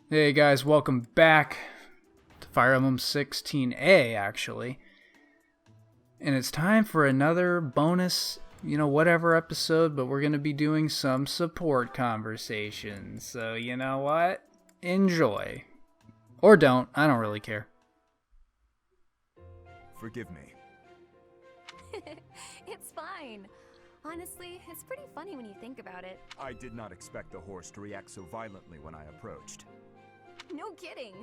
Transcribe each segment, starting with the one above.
Hey guys, welcome back to Fire Emblem 16A, actually. And it's time for another bonus, whatever episode, but we're going to be doing some support conversations. So, you know what? Enjoy. Or don't, I don't really care. Forgive me. It's fine. Honestly, it's pretty funny when you think about it. I did not expect the horse to react so violently when I approached. No kidding.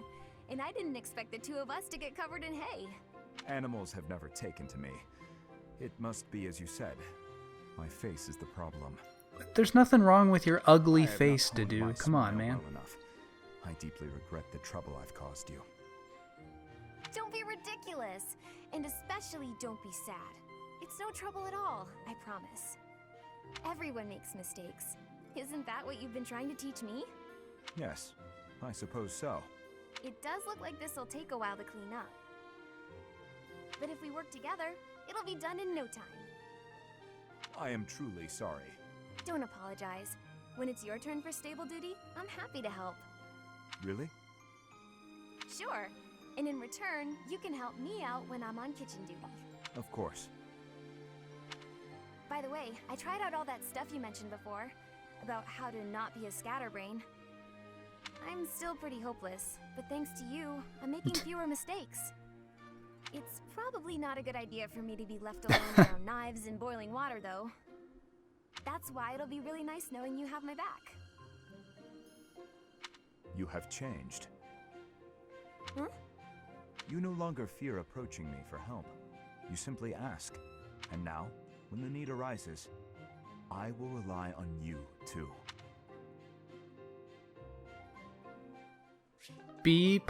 And I didn't expect the two of us to get covered in hay. Animals have never taken to me. It must be as you said. My face is the problem. There's nothing wrong with your ugly I have face, not honed Dedu. my Come on, smile man. well enough. I deeply regret the trouble I've caused you. Don't be ridiculous. And especially don't be sad. It's no trouble at all, I promise. Everyone makes mistakes. Isn't that what you've been trying to teach me? Yes, I suppose so. It does look like this'll take a while to clean up. But if we work together, it'll be done in no time. I am truly sorry. Don't apologize. When it's your turn for stable duty, I'm happy to help. Really? Sure. And in return, you can help me out when I'm on kitchen duty. Of course. By the way, I tried out all that stuff you mentioned before, about how to not be a scatterbrain. I'm still pretty hopeless, but thanks to you, I'm making fewer mistakes. It's probably not a good idea for me to be left alone around knives and boiling water, though. That's why it'll be really nice knowing you have my back. You have changed. Huh? You no longer fear approaching me for help. You simply ask. And now, when the need arises, I will rely on you too. B+.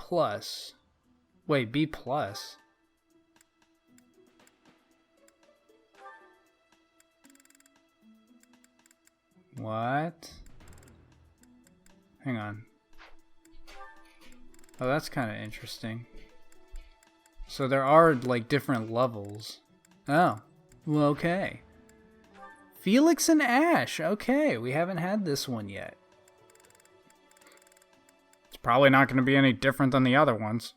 Wait, B+. What? Hang on. Oh, that's kind of interesting. So there are, like, different levels. Oh. Well, okay. Felix and Ash. Okay, we haven't had this one yet. It's probably not going to be any different than the other ones.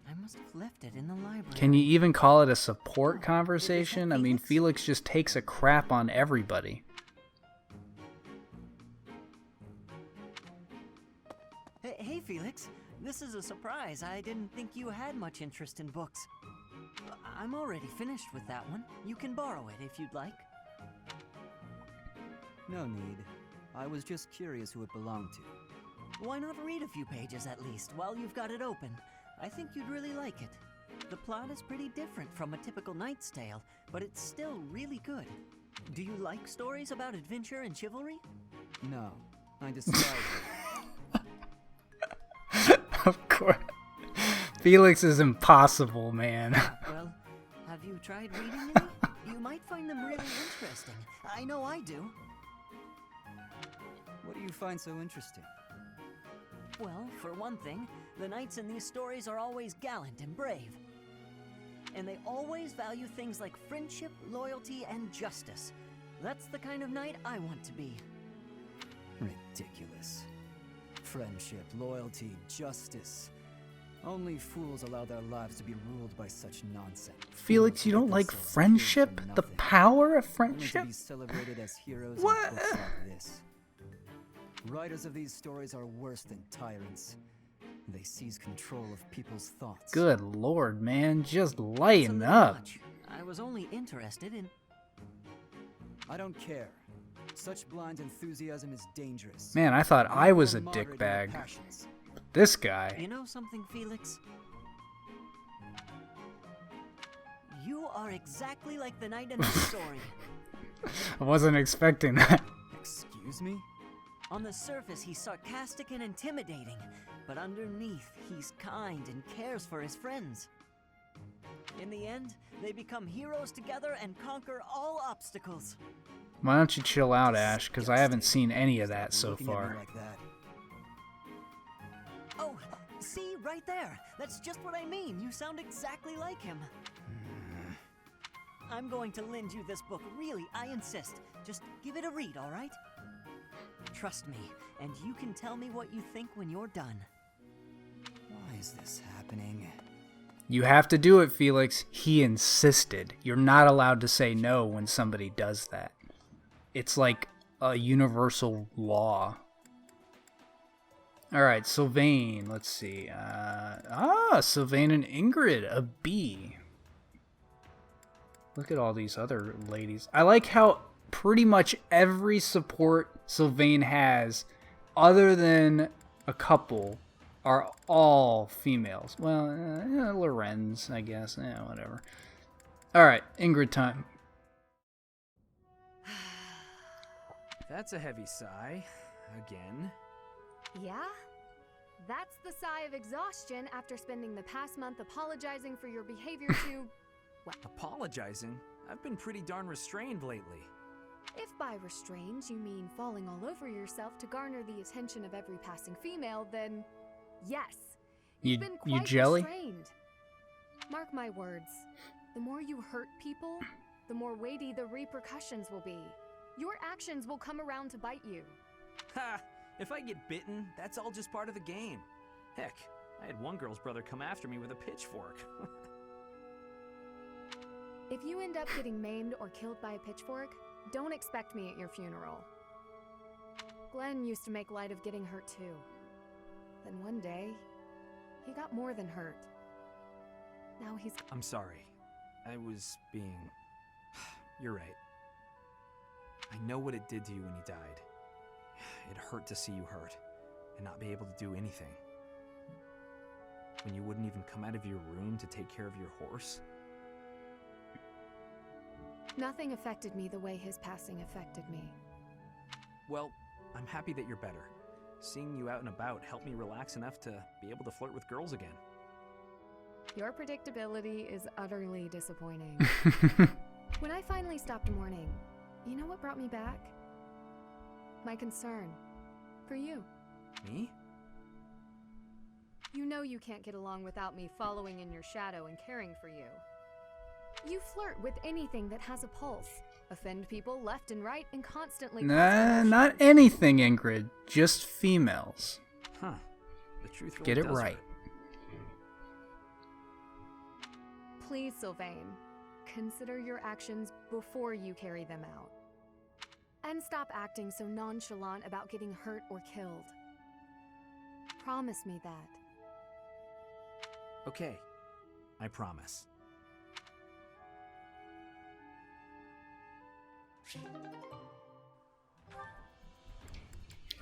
I must have left it in the library. Can you even call it a support conversation? I mean, Felix just takes a crap on everybody. Hey, Felix. This is a surprise. I didn't think you had much interest in books. I'm already finished with that one. You can borrow it if you'd like. No need. I was just curious who it belonged to. Why not read a few pages at least while you've got it open? I think you'd really like it. The plot is pretty different from a typical knight's tale, but it's still really good. Do you like stories about adventure and chivalry? No, I despise it. Of course. Felix is impossible, man. Well, have you tried reading any? You might find them really interesting. I know I do. What do you find so interesting? Well, for one thing, the knights in these stories are always gallant and brave. And they always value things like friendship, loyalty, and justice. That's the kind of knight I want to be. Ridiculous. Friendship, loyalty, justice. Only fools allow their lives to be ruled by such nonsense. Felix, you don't like friendship? The power of Only to friendship? be celebrated as heroes What? in books like this. Writers of these stories are worse than tyrants. They seize control of people's thoughts. Good lord, man. Just It's a lighten little up. much. I was only interested in... I don't care. Such blind enthusiasm is dangerous. Man, I thought I was a Be more moderate in your dickbag. passions. This guy. You know something, Felix? You are exactly like the knight in the story. I wasn't expecting that. Excuse me? On the surface, he's sarcastic and intimidating, but underneath, he's kind and cares for his friends. In the end, they become heroes together and conquer all obstacles. Why don't you chill out, Ash? Because I haven't seen any of that so Looking at me far. like that. Oh, see, right there. That's just what I mean. You sound exactly like him. I'm going to lend you this book, really, I insist. Just give it a read, all right? Trust me, and you can tell me what you think when you're done. Why is this happening? You have to do it, Felix. He insisted. You're not allowed to say no when somebody does that. It's like a universal law. Alright, Sylvain. Let's see. Sylvain and Ingrid, a B. Look at all these other ladies. I like how pretty much every support Sylvain has, other than a couple, are all females. Well, Lorenz, I guess. Whatever. Alright, Ingrid time. That's a heavy sigh. Again. Yeah? That's the sigh of exhaustion after spending the past month apologizing for your behavior to... What? Apologizing? I've been pretty darn restrained lately. If by restrained you mean falling all over yourself to garner the attention of every passing female, then yes, you've been quite jelly? restrained. Mark my words, the more you hurt people, the more weighty the repercussions will be. Your actions will come around to bite you. Ha! If I get bitten, that's all just part of the game. Heck, I had one girl's brother come after me with a pitchfork. If you end up getting maimed or killed by a pitchfork, don't expect me at your funeral. Glenn used to make light of getting hurt too. Then one day, he got more than hurt. Now he's... I'm sorry. I was being... You're right. I know what it did to you when he died. It hurt to see you hurt, and not be able to do anything. When you wouldn't even come out of your room to take care of your horse. Nothing affected me the way his passing affected me. Well, I'm happy that you're better. Seeing you out and about helped me relax enough to be able to flirt with girls again. Your predictability is utterly disappointing. When I finally stopped mourning, you know what brought me back? My concern for you. Me? You know you can't get along without me following in your shadow and caring for you. You flirt with anything that has a pulse, offend people left and right, and constantly... Nah, not anything, Ingrid. Just females. Huh. The truth really Get it does right. hurt. Please, Sylvain, consider your actions before you carry them out. And stop acting so nonchalant about getting hurt or killed. Promise me that. Okay. I promise.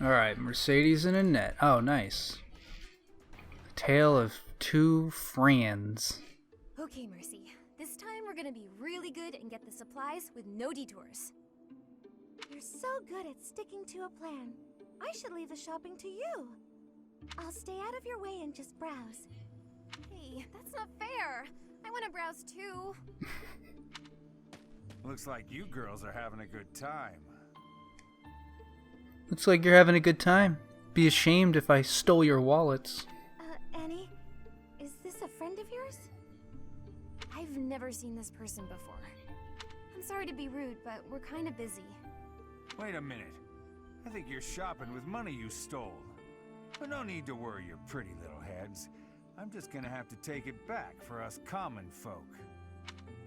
Alright, Mercedes and Annette. Oh, nice. A tale of two friends. Okay, Mercy. This time we're gonna be really good and get the supplies with no detours. You're so good at sticking to a plan. I should leave the shopping to you. I'll stay out of your way and just browse. Hey, that's not fair. I want to browse too. Looks like you girls are having a good time. Looks like you're having a good time. Be ashamed if I stole your wallets. Annie, is this a friend of yours? I've never seen this person before. I'm sorry to be rude, but we're kind of busy. Wait a minute. I think you're shopping with money you stole. But no need to worry your pretty little heads. I'm just gonna have to take it back for us common folk.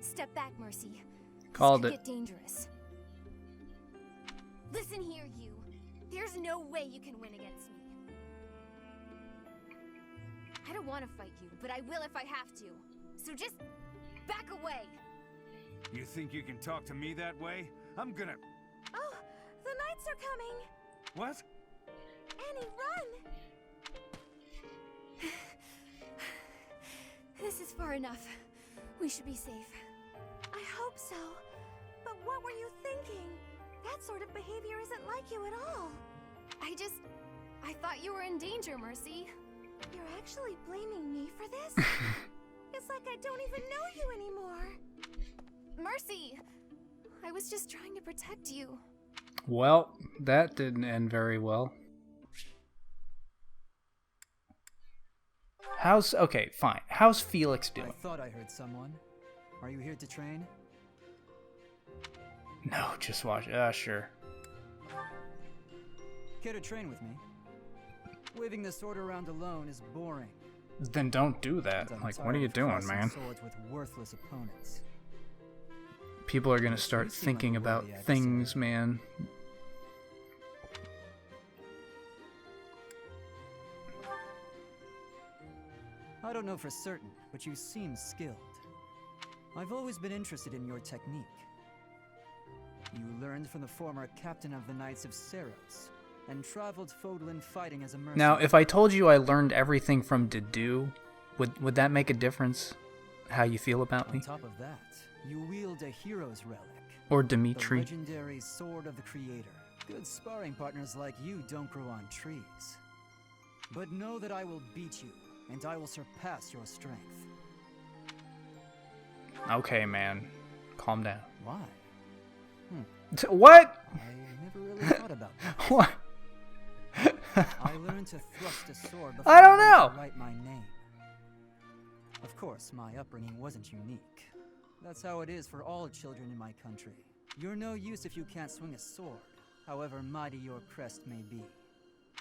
Step back, Mercy. Called this it. could get dangerous. Listen here, you. There's no way you can win against me. I don't want to fight you, but I will if I have to. So just back away. You think you can talk to me that way? I'm gonna... Oh, the knights are coming! What? Annie, run! This is far enough. We should be safe. I hope so. But what were you thinking? That sort of behavior isn't like you at all. I thought you were in danger, Mercy. You're actually blaming me for this? It's like I don't even know you anymore. Mercy! I was just trying to protect you. Well, that didn't end very well. Okay, fine. How's Felix doing? I thought I heard someone. Are you here to train? No, just watch. Sure. Care to train with me? Waving the sword around alone is boring. Then don't do that. And I'm Like, what tired are you of doing, crossing man? swords with worthless opponents. People are gonna start You seem like thinking a about worthy things, adversary. man. I don't know for certain, but you seem skilled. I've always been interested in your technique. You learned from the former captain of the Knights of Seros, and traveled Fodlan fighting as a mercenary. Now, if I told you I learned everything from Dedu, would that make a difference? How you feel about On me? top of that, you wield a hero's relic. Or The Dimitri? legendary Sword of the Creator. Good sparring partners like you don't grow on trees. But know that I will beat you, and I will surpass your strength. Okay, man. Calm down. Why? What? I never really thought about that. What? I learned to thrust a sword before I don't learned know. to write my name. Of course, my upbringing wasn't unique. That's how it is for all children in my country. You're no use if you can't swing a sword, however mighty your crest may be.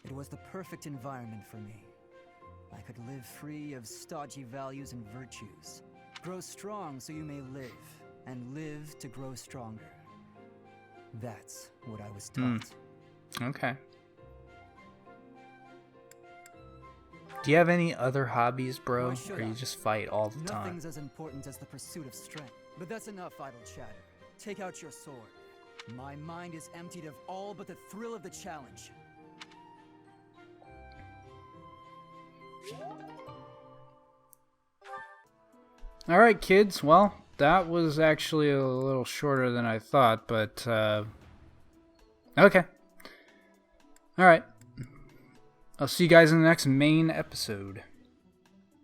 It was the perfect environment for me. I could live free of stodgy values and virtues. Grow strong so you may live, and live to grow stronger. That's what I was taught. Okay. Do you have any other hobbies, bro? Why should Or you I? just fight all the time? Nothing's as important as the pursuit of strength. But that's enough idle chatter. Take out your sword. My mind is emptied of all but the thrill of the challenge. Alright, kids. Well, that was actually a little shorter than I thought, but, okay. Alright. I'll see you guys in the next main episode.